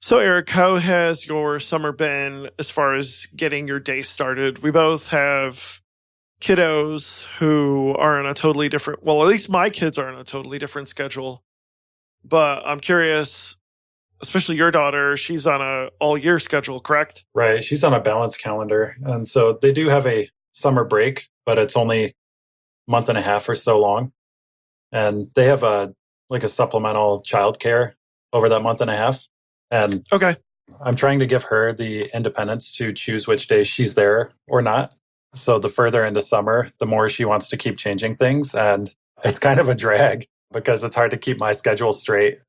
So, Eric, how has your summer been as far as getting your day started? We both have kiddos who are on a totally different, well, at least my kids are on a totally different schedule. But I'm curious, especially your daughter, she's on a all year schedule, correct? Right. She's on a balanced calendar. And so they do have a summer break, but it's only a month and a half or so long. And they have a supplemental childcare over that month and a half. And Okay. I'm trying to give her the independence to choose which days she's there or not. So the further into summer, the more she wants to keep changing things. And it's kind of a drag because it's hard to keep my schedule straight.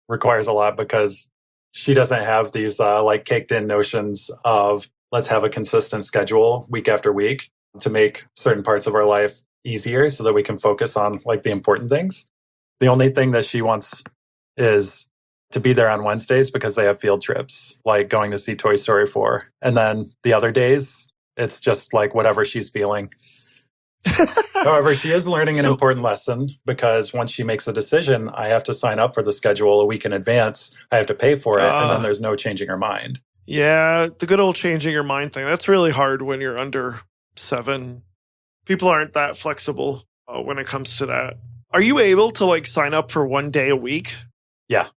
Requires a lot because she doesn't have these caked in notions of let's have a consistent schedule week after week to make certain parts of our life easier so that we can focus on like the important things. The only thing that she wants is to be there on Wednesdays because they have field trips, like going to see Toy Story 4. And then the other days, it's just like whatever she's feeling. However, she is learning an important lesson because once she makes a decision, I have to sign up for the schedule a week in advance. I have to pay for it, and then there's no changing her mind. Yeah, the good old changing your mind thing. That's really hard when you're under 7. People aren't that flexible when it comes to that. Are you able to like sign up for one day a week? Yeah.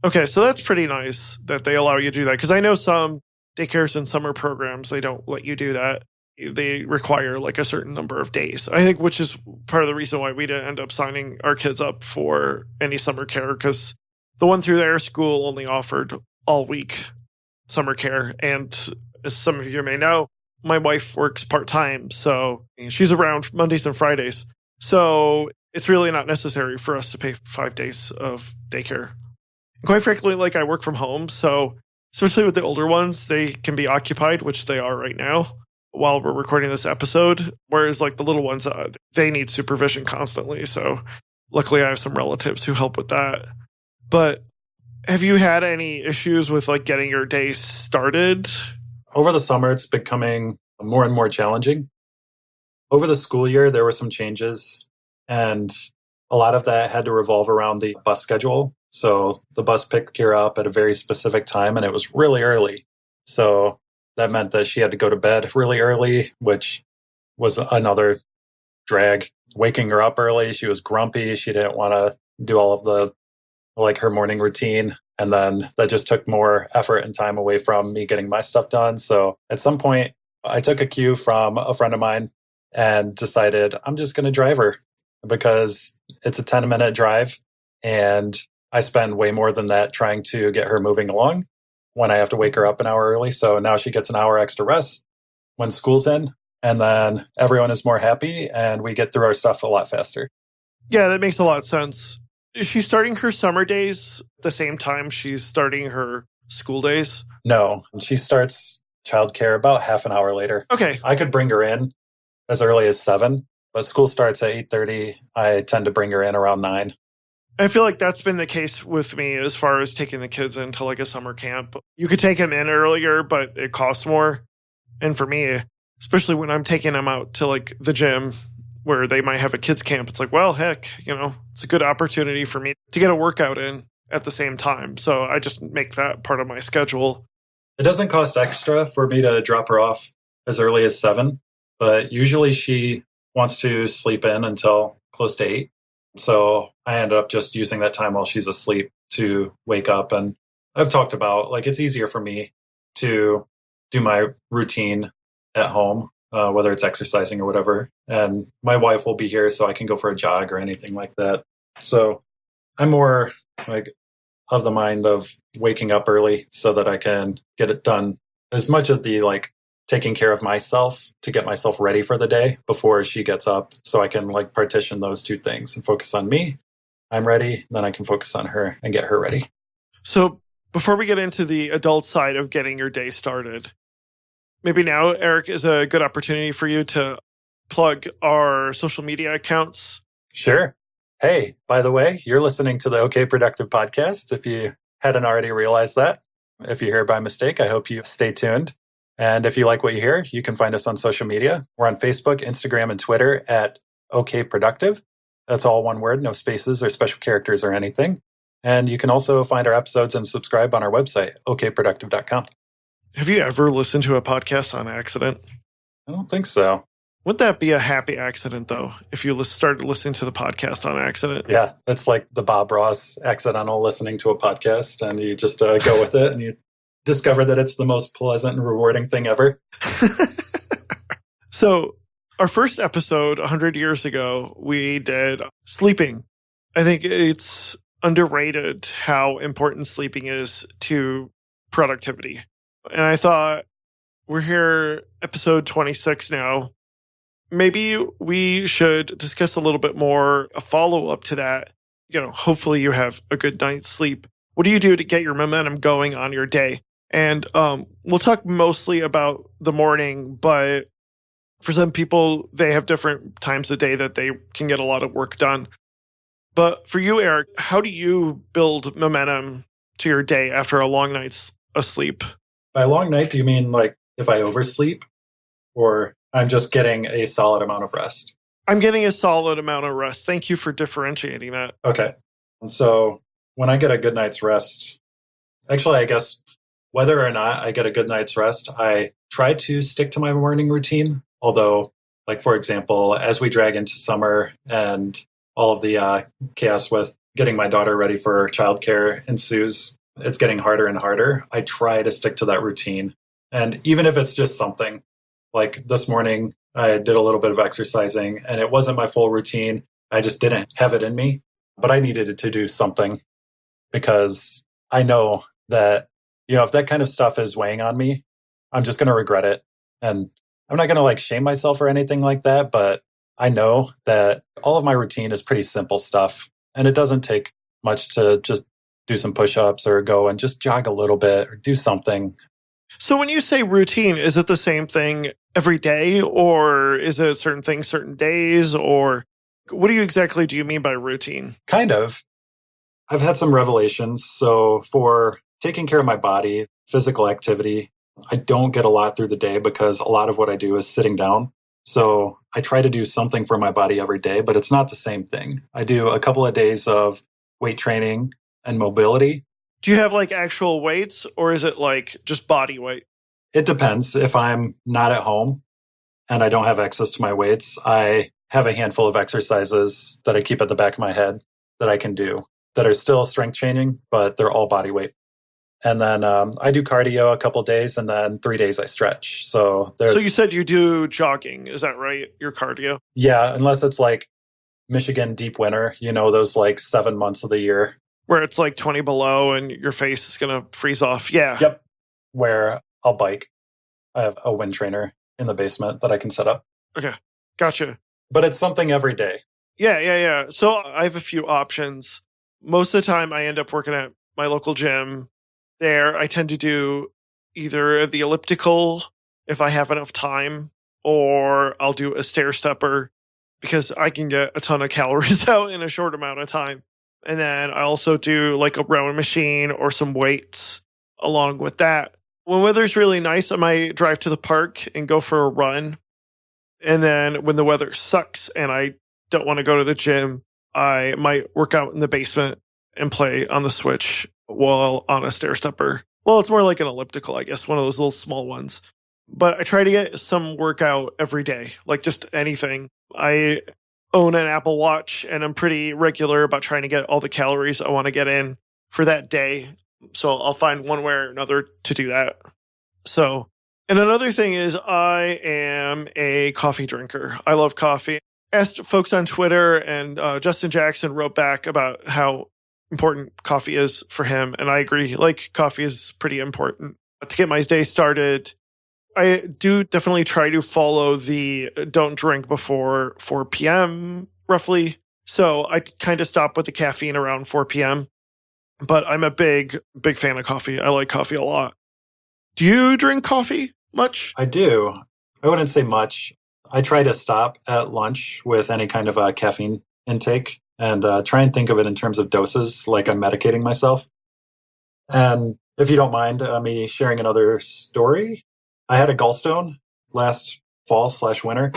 Okay, so that's pretty nice that they allow you to do that. Because I know some daycares and summer programs, they don't let you do that. They require like a certain number of days. I think, which is part of the reason why we didn't end up signing our kids up for any summer care, because the one through their school only offered all week summer care. And as some of you may know, my wife works part-time, so she's around Mondays and Fridays. So it's really not necessary for us to pay 5 days of daycare. And quite frankly, like I work from home, so especially with the older ones, they can be occupied, which they are right now while we're recording this episode. Whereas like the little ones, they need supervision constantly. So luckily I have some relatives who help with that. But have you had any issues with like getting your day started? Over the summer, it's becoming more and more challenging. Over the school year, there were some changes, and a lot of that had to revolve around the bus schedule. So the bus picked her up at a very specific time, and it was really early. So that meant that she had to go to bed really early, which was another drag. Waking her up early, she was grumpy. She didn't want to do all of the, like, her morning routine. And then that just took more effort and time away from me getting my stuff done. So at some point, I took a cue from a friend of mine and decided I'm just going to drive her because it's a 10-minute drive. And I spend way more than that trying to get her moving along when I have to wake her up an hour early. So now she gets an hour extra rest when school's in. And then everyone is more happy and we get through our stuff a lot faster. Yeah, that makes a lot of sense. Is she starting her summer days at the same time she's starting her school days? No, she starts childcare about half an hour later. Okay. I could bring her in as early as 7, but school starts at 8:30. I tend to bring her in around 9. I feel like that's been the case with me as far as taking the kids into like a summer camp. You could take them in earlier, but it costs more. And for me, especially when I'm taking them out to like the gym where they might have a kids camp, it's like, well, heck, it's a good opportunity for me to get a workout in at the same time. So I just make that part of my schedule. It doesn't cost extra for me to drop her off as early as 7, but usually she wants to sleep in until close to 8. So I end up just using that time while she's asleep to wake up. And I've talked about, like, it's easier for me to do my routine at home, whether it's exercising or whatever. And my wife will be here so I can go for a jog or anything like that. So I'm more like of the mind of waking up early so that I can get it done. As much of the like taking care of myself to get myself ready for the day before she gets up, so I can like partition those two things and focus on me. I'm ready, then I can focus on her and get her ready. So before we get into the adult side of getting your day started, maybe now, Eric, is a good opportunity for you to plug our social media accounts. Sure. Hey, by the way, you're listening to the OK Productive podcast. If you hadn't already realized that, if you're here by mistake, I hope you stay tuned. And if you like what you hear, you can find us on social media. We're on Facebook, Instagram, and Twitter at OK Productive. That's all one word, no spaces or special characters or anything. And you can also find our episodes and subscribe on our website, okproductive.com. Have you ever listened to a podcast on accident? I don't think so. Would that be a happy accident, though, if you started listening to the podcast on accident? Yeah, it's like the Bob Ross accidental listening to a podcast, and you just go with it, and you discover that it's the most pleasant and rewarding thing ever. So, our first episode 100 years ago, we did sleeping. I think it's underrated how important sleeping is to productivity. And I thought, we're here, episode 26 now. Maybe we should discuss a little bit more, a follow-up to that. Hopefully you have a good night's sleep. What do you do to get your momentum going on your day? And we'll talk mostly about the morning, but for some people, they have different times of day that they can get a lot of work done. But for you, Erik, how do you build momentum to your day after a long night's sleep? By a long night, do you mean like if I oversleep? Or I'm just getting a solid amount of rest? I'm getting a solid amount of rest. Thank you for differentiating that. Okay. And so when I get a good night's rest, actually, I guess whether or not I get a good night's rest, I try to stick to my morning routine. Although, like, for example, as we drag into summer and all of the chaos with getting my daughter ready for childcare ensues, it's getting harder and harder. I try to stick to that routine. And even if it's just something, like this morning, I did a little bit of exercising, and it wasn't my full routine. I just didn't have it in me, but I needed to do something because I know that, if that kind of stuff is weighing on me, I'm just going to regret it. And I'm not going to shame myself or anything like that, but I know that all of my routine is pretty simple stuff, and it doesn't take much to just do some push-ups or go and just jog a little bit or do something. So when you say routine, is it the same thing every day, or is it certain things, certain days, or what do you mean by routine? Kind of. I've had some revelations. So for taking care of my body, physical activity, I don't get a lot through the day because a lot of what I do is sitting down. So I try to do something for my body every day, but it's not the same thing. I do a couple of days of weight training and mobility. Do you have actual weights, or is it just body weight? It depends. If I'm not at home and I don't have access to my weights, I have a handful of exercises that I keep at the back of my head that I can do that are still strength training, but they're all body weight. And then I do cardio a couple of days, and then 3 days I stretch. So you said you do jogging, is that right? Your cardio? Yeah, unless it's Michigan deep winter, those 7 months of the year. Where it's 20 below and your face is going to freeze off. Yeah. Yep. Where I'll bike. I have a wind trainer in the basement that I can set up. Okay. Gotcha. But it's something every day. Yeah. So I have a few options. Most of the time I end up working at my local gym. There, I tend to do either the elliptical if I have enough time, or I'll do a stair stepper because I can get a ton of calories out in a short amount of time. And then I also do a rowing machine or some weights along with that. When weather's really nice, I might drive to the park and go for a run. And then when the weather sucks and I don't want to go to the gym, I might work out in the basement and play on the Switch while on a stair stepper. Well, it's more like an elliptical, I guess, one of those little small ones. But I try to get some workout every day, just anything. I own an Apple Watch, and I'm pretty regular about trying to get all the calories I want to get in for that day. So I'll find one way or another to do that. So, and another thing is I am a coffee drinker. I love coffee. Asked folks on Twitter, and Justin Jackson wrote back about how important coffee is for him. And I agree, coffee is pretty important. To get my day started, I do definitely try to follow the don't drink before 4 p.m. roughly. So I kind of stop with the caffeine around 4 p.m. But I'm a big fan of coffee. I like coffee a lot. Do you drink coffee much? I do. I wouldn't say much. I try to stop at lunch with any kind of a caffeine intake and try and think of it in terms of doses, like I'm medicating myself. And if you don't mind me sharing another story, I had a gallstone last fall/winter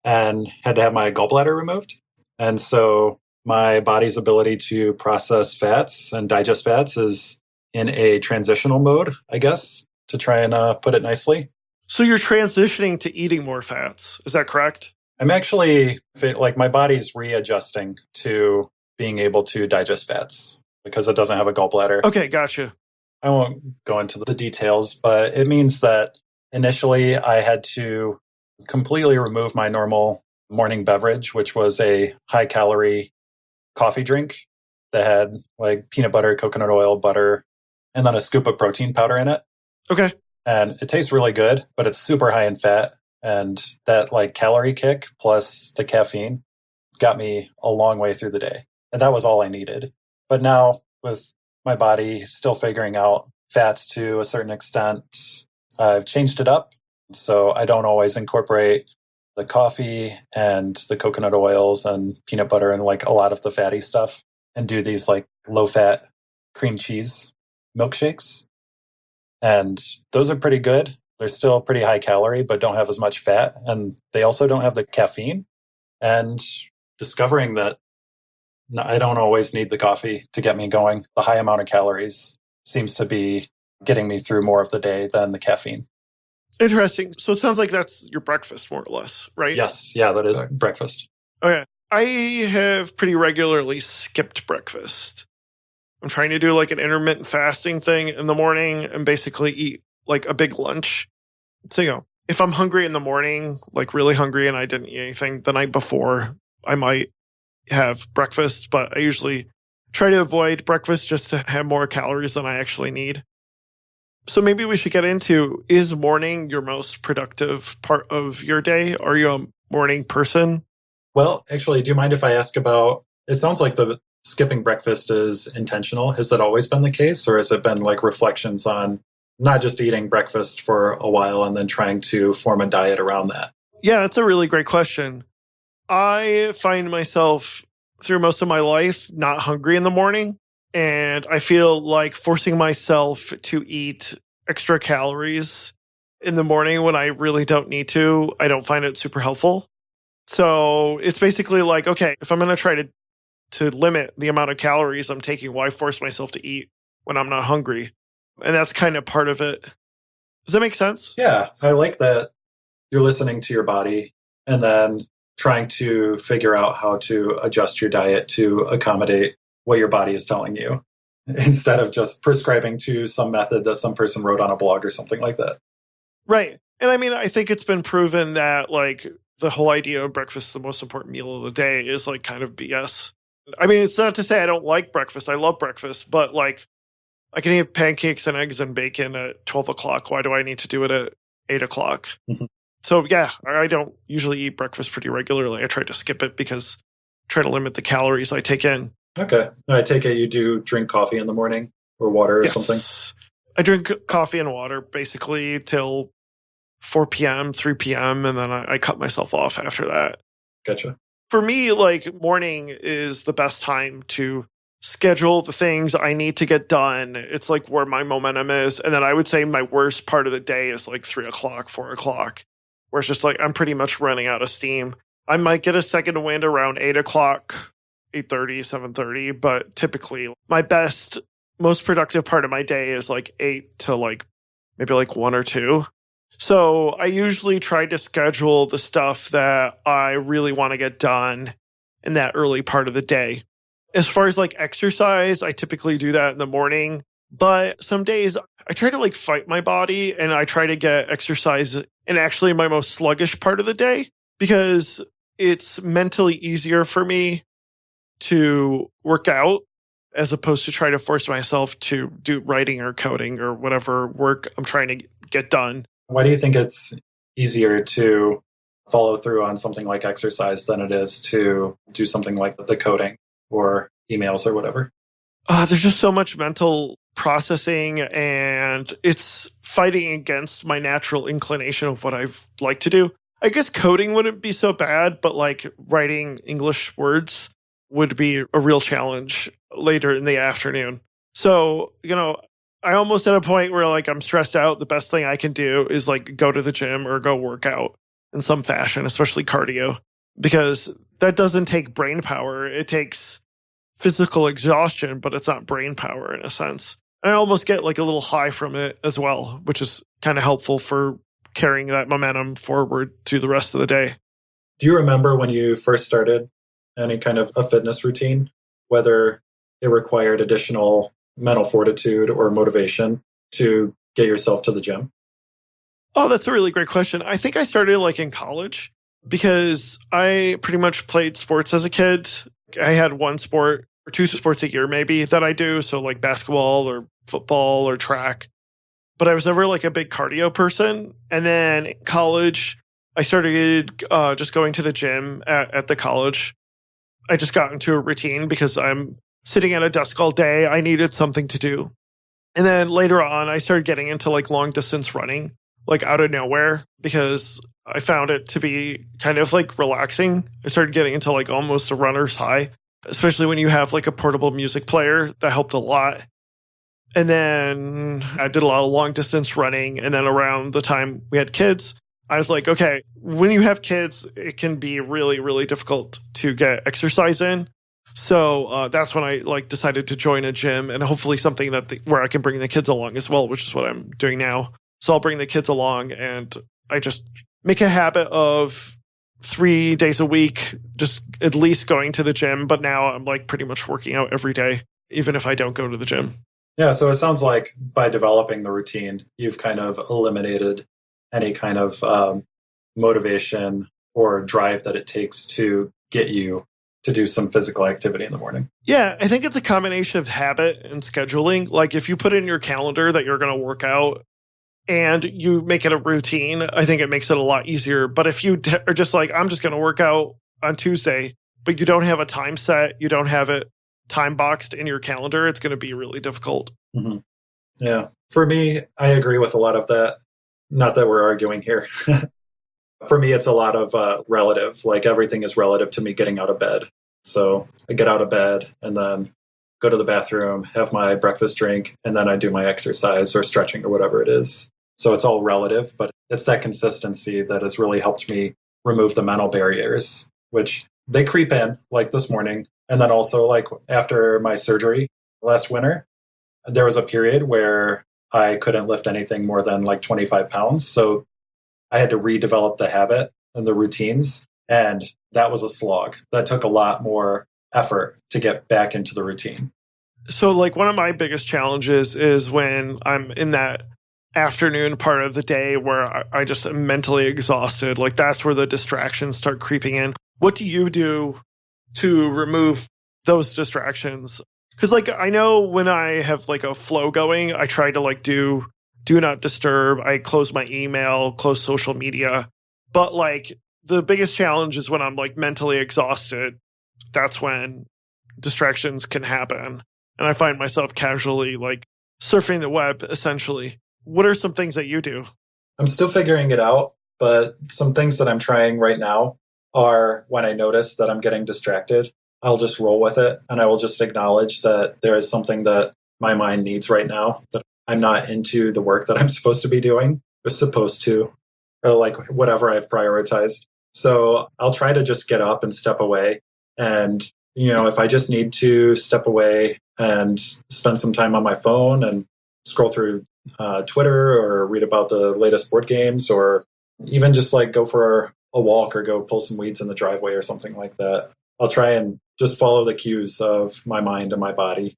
and had to have my gallbladder removed. And so my body's ability to process fats and digest fats is in a transitional mode, I guess, to try and put it nicely. So you're transitioning to eating more fats. Is that correct? I'm actually, like, my body's readjusting to being able to digest fats because it doesn't have a gallbladder. Okay, gotcha. I won't go into the details, but it means that initially I had to completely remove my normal morning beverage, which was a high calorie coffee drink that had like peanut butter, coconut oil, butter, and then a scoop of protein powder in it. Okay. And it tastes really good, but it's super high in fat. And that like calorie kick plus the caffeine got me a long way through the day. And that was all I needed. But now with my body still figuring out fats to a certain extent, I've changed it up. So I don't always incorporate the coffee and the coconut oils and peanut butter and like a lot of the fatty stuff and do these like low fat cream cheese milkshakes. And those are pretty good. They're still pretty high calorie, but don't have as much fat. And they also don't have the caffeine. And discovering that I don't always need the coffee to get me going. The high amount of calories seems to be getting me through more of the day than the caffeine. Interesting. So it sounds like that's your breakfast, more or less, right? Yes. Yeah, that is breakfast. Okay. I have pretty regularly skipped breakfast. I'm trying to do like an intermittent fasting thing in the morning and basically eat like a big lunch. So, if I'm hungry in the morning, like really hungry and I didn't eat anything the night before, I might have breakfast, but I usually try to avoid breakfast just to have more calories than I actually need. So maybe we should get into, is morning your most productive part of your day? Are you a morning person? Well, actually, do you mind if I ask about, it sounds like the skipping breakfast is intentional. Has that always been the case? Or has it been like reflections on not just eating breakfast for a while and then trying to form a diet around that? Yeah, that's a really great question. I find myself through most of my life not hungry in the morning. And I feel like forcing myself to eat extra calories in the morning when I really don't need to, I don't find it super helpful. So it's basically like, okay, if I'm going to try to limit the amount of calories I'm taking, why force myself to eat when I'm not hungry? And that's kind of part of it. Does that make sense? Yeah, I like that you're listening to your body and then trying to figure out how to adjust your diet to accommodate what your body is telling you instead of just prescribing to some method that some person wrote on a blog or something like that. Right. And I mean, I think it's been proven that like the whole idea of breakfast, the most important meal of the day, is like kind of BS. I mean, it's not to say I don't like breakfast. I love breakfast, but like I can eat pancakes and eggs and bacon at 12 o'clock. Why do I need to do it at 8 o'clock? Mm-hmm. So yeah, I don't usually eat breakfast pretty regularly. I try to skip it because I try to limit the calories I take in. Okay. I take it you do drink coffee in the morning or water or Yes. something? I drink coffee and water basically till 4 p.m., 3 p.m., and then I cut myself off after that. Gotcha. For me, like morning is the best time to schedule the things I need to get done. It's like where my momentum is. And then I would say my worst part of the day is like 3 o'clock, 4 o'clock, where it's just like I'm pretty much running out of steam. I might get a second wind around 8 o'clock, 8:30, 7:30, but typically my best, most productive part of my day is like 8 to like maybe like 1 or 2. So I usually try to schedule the stuff that I really want to get done in that early part of the day. As far as like exercise, I typically do that in the morning, but some days I try to like fight my body and I try to get exercise in actually my most sluggish part of the day because it's mentally easier for me to work out as opposed to try to force myself to do writing or coding or whatever work I'm trying to get done. Why do you think it's easier to follow through on something like exercise than it is to do something like the coding or emails or whatever? There's just so much mental processing and it's fighting against my natural inclination of what I've like to do. I guess coding wouldn't be so bad, but like writing English words would be a real challenge later in the afternoon. So, I almost at a point where like I'm stressed out. The best thing I can do is like go to the gym or go work out in some fashion, especially cardio, because that doesn't take brain power. It takes physical exhaustion, but it's not brain power in a sense. And I almost get like a little high from it as well, which is kind of helpful for carrying that momentum forward through the rest of the day. Do you remember when you first started any kind of a fitness routine, whether it required additional mental fortitude or motivation to get yourself to the gym? Oh, that's a really great question. I think I started like in college because I pretty much played sports as a kid. I had one sport or two sports a year maybe that I do. So like basketball or football or track. But I was never like a big cardio person. And then in college, I started just going to the gym at the college. I just got into a routine because I'm sitting at a desk all day. I needed something to do. And then later on, I started getting into like long distance running, like out of nowhere, because I found it to be kind of like relaxing. I started getting into like almost a runner's high, especially when you have like a portable music player. That helped a lot. And then I did a lot of long distance running. And then around the time we had kids, I was like, okay, when you have kids, it can be really, really difficult to get exercise in. So that's when I like decided to join a gym, and hopefully something that where I can bring the kids along as well, which is what I'm doing now. So I'll bring the kids along, and I just make a habit of 3 days a week, just at least going to the gym. But now I'm like pretty much working out every day, even if I don't go to the gym. Yeah, so it sounds like by developing the routine, you've kind of eliminated any kind of motivation or drive that it takes to get you to do some physical activity in the morning. Yeah, I think it's a combination of habit and scheduling. Like if you put in your calendar that you're going to work out and you make it a routine, I think it makes it a lot easier. But if you are just like, I'm just going to work out on Tuesday, but you don't have a time set, you don't have it time boxed in your calendar, it's going to be really difficult. Mm-hmm. Yeah. For me, I agree with a lot of that. Not that we're arguing here. For me, it's a lot of relative. Like everything is relative to me getting out of bed. So I get out of bed and then go to the bathroom, have my breakfast drink, and then I do my exercise or stretching or whatever it is. So it's all relative, but it's that consistency that has really helped me remove the mental barriers, which they creep in, like this morning. And then also like after my surgery last winter, there was a period where I couldn't lift anything more than like 25 pounds. So I had to redevelop the habit and the routines. And that was a slog. That took a lot more effort to get back into the routine. So like one of my biggest challenges is when I'm in that afternoon part of the day where I just am mentally exhausted. Like that's where the distractions start creeping in. What do you do to remove those distractions? Because like I know when I have like a flow going, I try to like do not disturb. I close my email, close social media. But like the biggest challenge is when I'm like mentally exhausted. That's when distractions can happen. And I find myself casually like surfing the web, essentially. What are some things that you do? I'm still figuring it out, but some things that I'm trying right now are when I notice that I'm getting distracted, I'll just roll with it. And I will just acknowledge that there is something that my mind needs right now, that I'm not into the work that I'm supposed to be doing or supposed to, or like whatever I've prioritized. So I'll try to just get up and step away. And, you know, if I just need to step away and spend some time on my phone and scroll through Twitter or read about the latest board games, or even just like go for a walk or go pull some weeds in the driveway or something like that, I'll try and just follow the cues of my mind and my body.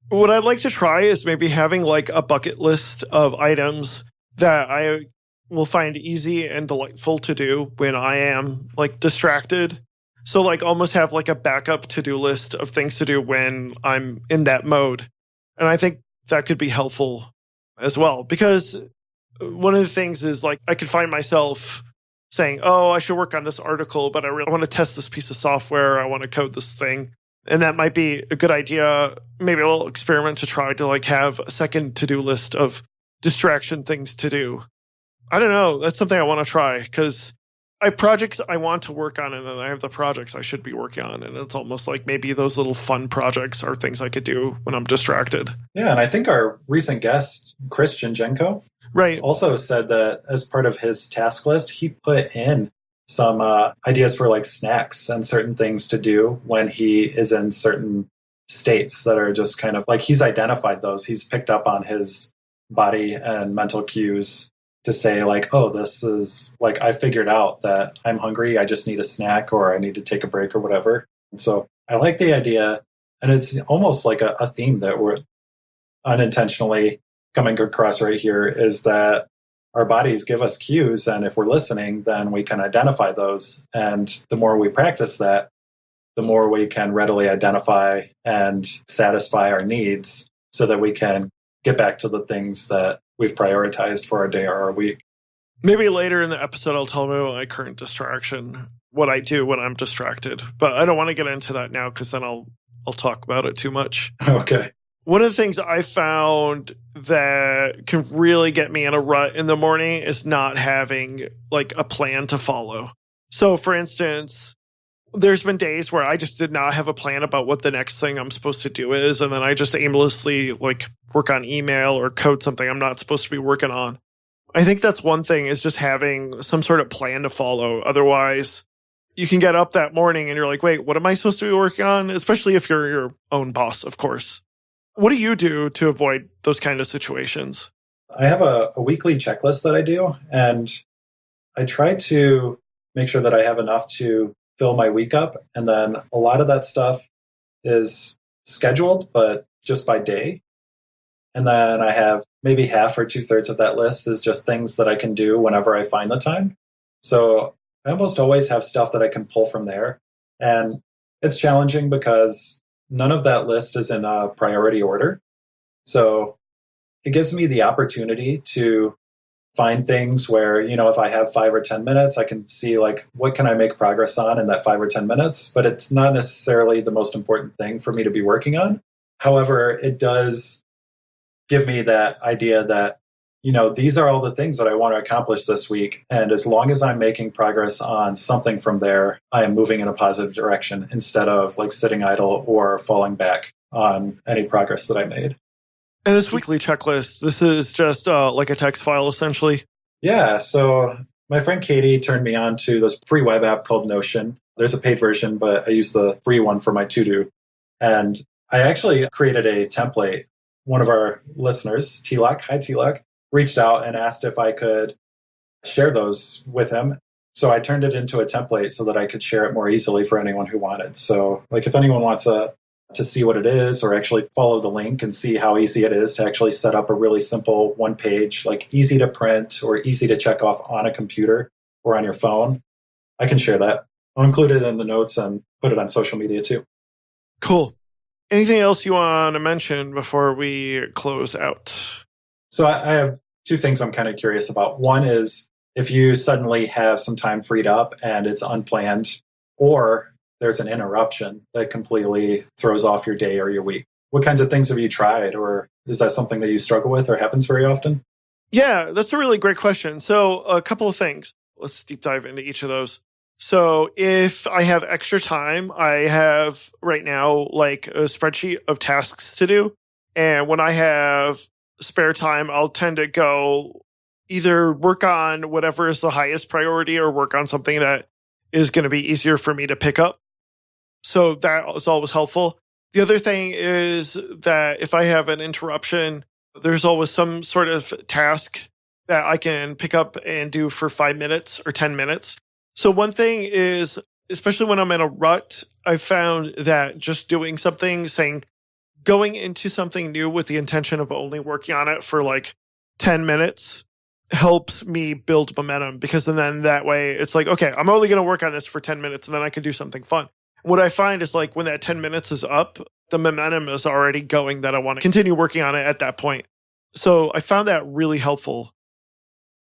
What I'd like to try is maybe having like a bucket list of items that I will find easy and delightful to do when I am like distracted. So like almost have like a backup to-do list of things to do when I'm in that mode. And I think that could be helpful as well, because one of the things is like I could find myself saying, oh, I should work on this article, but I really want to test this piece of software. I want to code this thing. And that might be a good idea, maybe a little experiment to try to like have a second to-do list of distraction things to do. I don't know. That's something I want to try, because I have projects I want to work on, and then I have the projects I should be working on. And it's almost like maybe those little fun projects are things I could do when I'm distracted. Yeah, and I think our recent guest, Christian Jenko, right, also said that as part of his task list, he put in some ideas for like snacks and certain things to do when he is in certain states that are just kind of like he's identified those. He's picked up on his body and mental cues to say like, oh, this is like I figured out that I'm hungry. I just need a snack or I need to take a break or whatever. And so I like the idea. And it's almost like a theme that we're unintentionally coming across right here is that our bodies give us cues. And if we're listening, then we can identify those. And the more we practice that, the more we can readily identify and satisfy our needs so that we can get back to the things that we've prioritized for our day or our week. Maybe later in the episode, I'll tell you about my current distraction, what I do when I'm distracted. But I don't want to get into that now because then I'll talk about it too much. Okay. One of the things I found that can really get me in a rut in the morning is not having like a plan to follow. So for instance, there's been days where I just did not have a plan about what the next thing I'm supposed to do is. And then I just aimlessly like work on email or code something I'm not supposed to be working on. I think that's one thing is just having some sort of plan to follow. Otherwise, you can get up that morning and you're like, wait, what am I supposed to be working on? Especially if you're your own boss, of course. What do you do to avoid those kind of situations? I have a weekly checklist that I do, and I try to make sure that I have enough to fill my week up. And then a lot of that stuff is scheduled, but just by day. And then I have maybe half or 2/3 of that list is just things that I can do whenever I find the time. So I almost always have stuff that I can pull from there. And it's challenging because none of that list is in a priority order. So it gives me the opportunity to find things where, you know, if I have 5 or 10 minutes, I can see like, what can I make progress on in that 5 or 10 minutes? But it's not necessarily the most important thing for me to be working on. However, it does give me that idea that, you know, these are all the things that I want to accomplish this week. And as long as I'm making progress on something from there, I am moving in a positive direction instead of like sitting idle or falling back on any progress that I made. And this weekly checklist, this is just like a text file, essentially. Yeah. So my friend Katie turned me on to this free web app called Notion. There's a paid version, but I use the free one for my to-do. And I actually created a template. One of our listeners, T-Lock, hi T-Lock, reached out and asked if I could share those with him. So I turned it into a template so that I could share it more easily for anyone who wanted. So like if anyone wants to see what it is or actually follow the link and see how easy it is to actually set up a really simple one page, like easy to print or easy to check off on a computer or on your phone, I can share that. I'll include it in the notes and put it on social media too. Cool. Anything else you want to mention before we close out? So I have 2 things I'm kind of curious about. One is if you suddenly have some time freed up and it's unplanned, or there's an interruption that completely throws off your day or your week. What kinds of things have you tried, or is that something that you struggle with or happens very often? Yeah, that's a really great question. So a couple of things. Let's deep dive into each of those. So if I have extra time, I have right now like a spreadsheet of tasks to do. And when I have spare time, I'll tend to go either work on whatever is the highest priority or work on something that is going to be easier for me to pick up. So that is always helpful. The other thing is that if I have an interruption, there's always some sort of task that I can pick up and do for 5 minutes or 10 minutes. So one thing is, especially when I'm in a rut, I found that just doing something, going into something new with the intention of only working on it for like 10 minutes helps me build momentum, because then that way it's like, okay, I'm only going to work on this for 10 minutes and then I can do something fun. What I find is like when that 10 minutes is up, the momentum is already going that I want to continue working on it at that point. So I found that really helpful.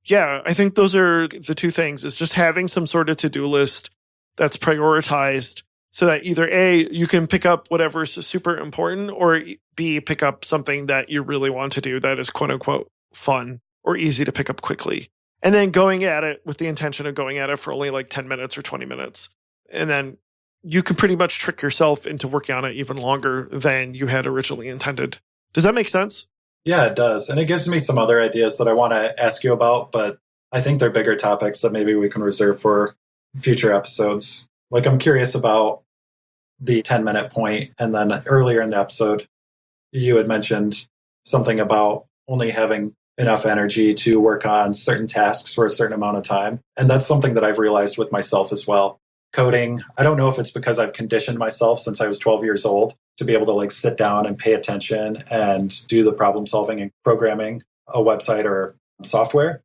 Yeah, I think those are the 2 things, is just having some sort of to-do list that's prioritized so that either A, you can pick up whatever is super important, or B, pick up something that you really want to do that is quote unquote fun or easy to pick up quickly. And then going at it with the intention of going at it for only like 10 minutes or 20 minutes. And then you can pretty much trick yourself into working on it even longer than you had originally intended. Does that make sense? Yeah, it does. And it gives me some other ideas that I want to ask you about, but I think they're bigger topics that maybe we can reserve for future episodes. Like, I'm curious about the 10-minute point. And then earlier in the episode, you had mentioned something about only having enough energy to work on certain tasks for a certain amount of time. And that's something that I've realized with myself as well. Coding, I don't know if it's because I've conditioned myself since I was 12 years old to be able to like sit down and pay attention and do the problem solving and programming a website or software.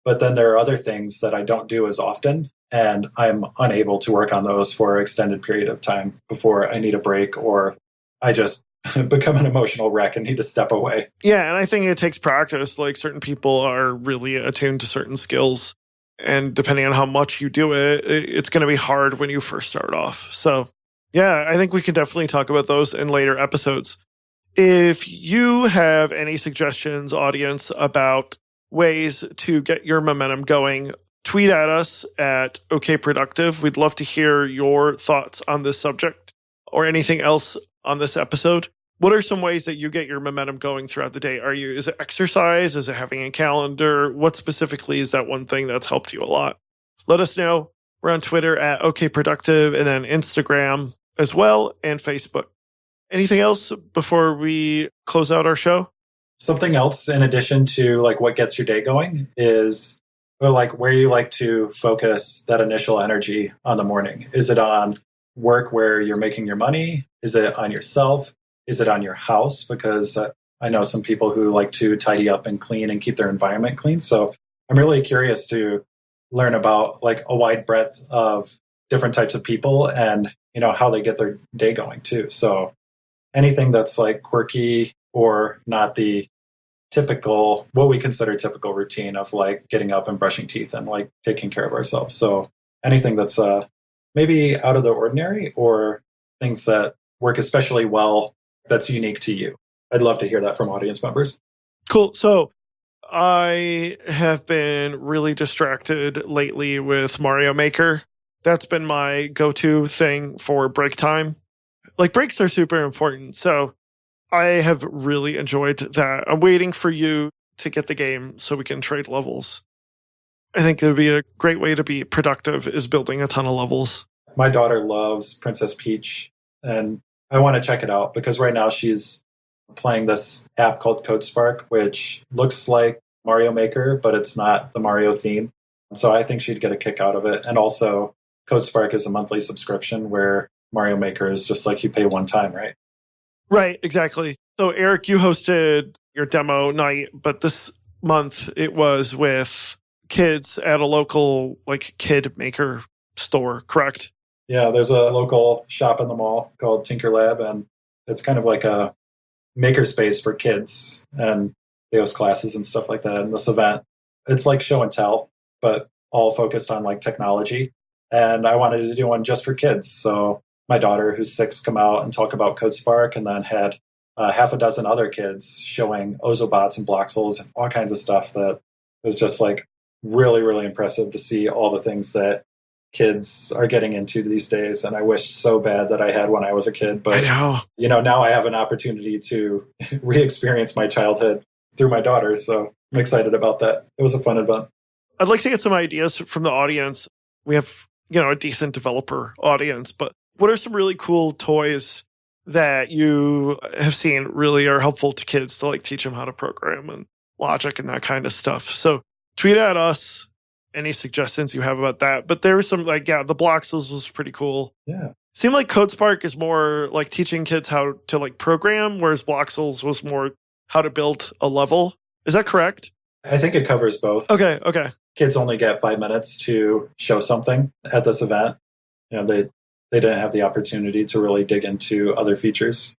But then there are other things that I don't do as often, and I'm unable to work on those for an extended period of time before I need a break or I just become an emotional wreck and need to step away. Yeah, and I think it takes practice. Like certain people are really attuned to certain skills, and depending on how much you do it, it's going to be hard when you first start off. So, yeah, I think we can definitely talk about those in later episodes. If you have any suggestions, audience, about ways to get your momentum going, tweet at us at OKProductive. We'd love to hear your thoughts on this subject or anything else on this episode. What are some ways that you get your momentum going throughout the day? Is it exercise? Is it having a calendar? What specifically is that one thing that's helped you a lot? Let us know. We're on Twitter at OKProductive and then Instagram as well and Facebook. Anything else before we close out our show? Something else in addition to like what gets your day going is like where you like to focus that initial energy on the morning. Is it on work where you're making your money? Is it on yourself? Is it on your house? Because I know some people who like to tidy up and clean and keep their environment clean. So I'm really curious to learn about like a wide breadth of different types of people and, how they get their day going too. So anything that's like quirky or not the typical, what we consider typical routine of like getting up and brushing teeth and like taking care of ourselves. So anything that's maybe out of the ordinary or things that work especially well that's unique to you. I'd love to hear that from audience members. Cool. So I have been really distracted lately with Mario Maker. That's been my go-to thing for break time. Like breaks are super important. So I have really enjoyed that. I'm waiting for you to get the game so we can trade levels. I think it would be a great way to be productive is building a ton of levels. My daughter loves Princess Peach, and I want to check it out because right now she's playing this app called CodeSpark, which looks like Mario Maker, but it's not the Mario theme. So I think she'd get a kick out of it. And also, CodeSpark is a monthly subscription where Mario Maker is just like you pay one time, right? Right, exactly. So, Eric, you hosted your demo night, but this month it was with kids at a local like kid maker store, correct? Yeah, there's a local shop in the mall called Tinker Lab, and it's kind of like a maker space for kids, and they host classes and stuff like that. And this event, it's like show and tell, but all focused on like technology. And I wanted to do one just for kids. So my daughter, who's 6, come out and talk about CodeSpark, and then had half a dozen other kids showing Ozobots and Bloxels and all kinds of stuff that was just like really, really impressive to see all the things that kids are getting into these days. And I wish so bad that I had when I was a kid. But, I know. Now I have an opportunity to re-experience my childhood through my daughter. So I'm excited about that. It was a fun event. I'd like to get some ideas from the audience. We have, a decent developer audience, but what are some really cool toys that you have seen really are helpful to kids to like teach them how to program and logic and that kind of stuff? So tweet at us any suggestions you have about that. But there was some the Bloxels was pretty cool. Yeah. It seemed like CodeSpark is more like teaching kids how to like program, whereas Bloxels was more how to build a level. Is that correct? I think it covers both. Okay. Kids only get 5 minutes to show something at this event. They didn't have the opportunity to really dig into other features.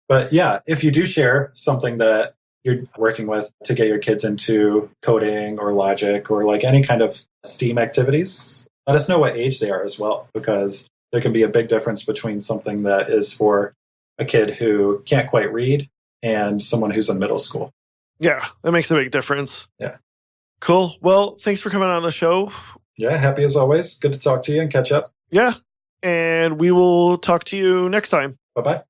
But yeah, if you do share something that you're working with to get your kids into coding or logic or like any kind of STEAM activities, let us know what age they are as well, because there can be a big difference between something that is for a kid who can't quite read and someone who's in middle school. Yeah, that makes a big difference. Yeah. Cool. Well, thanks for coming on the show. Yeah, happy as always. Good to talk to you and catch up. Yeah. And we will talk to you next time. Bye-bye.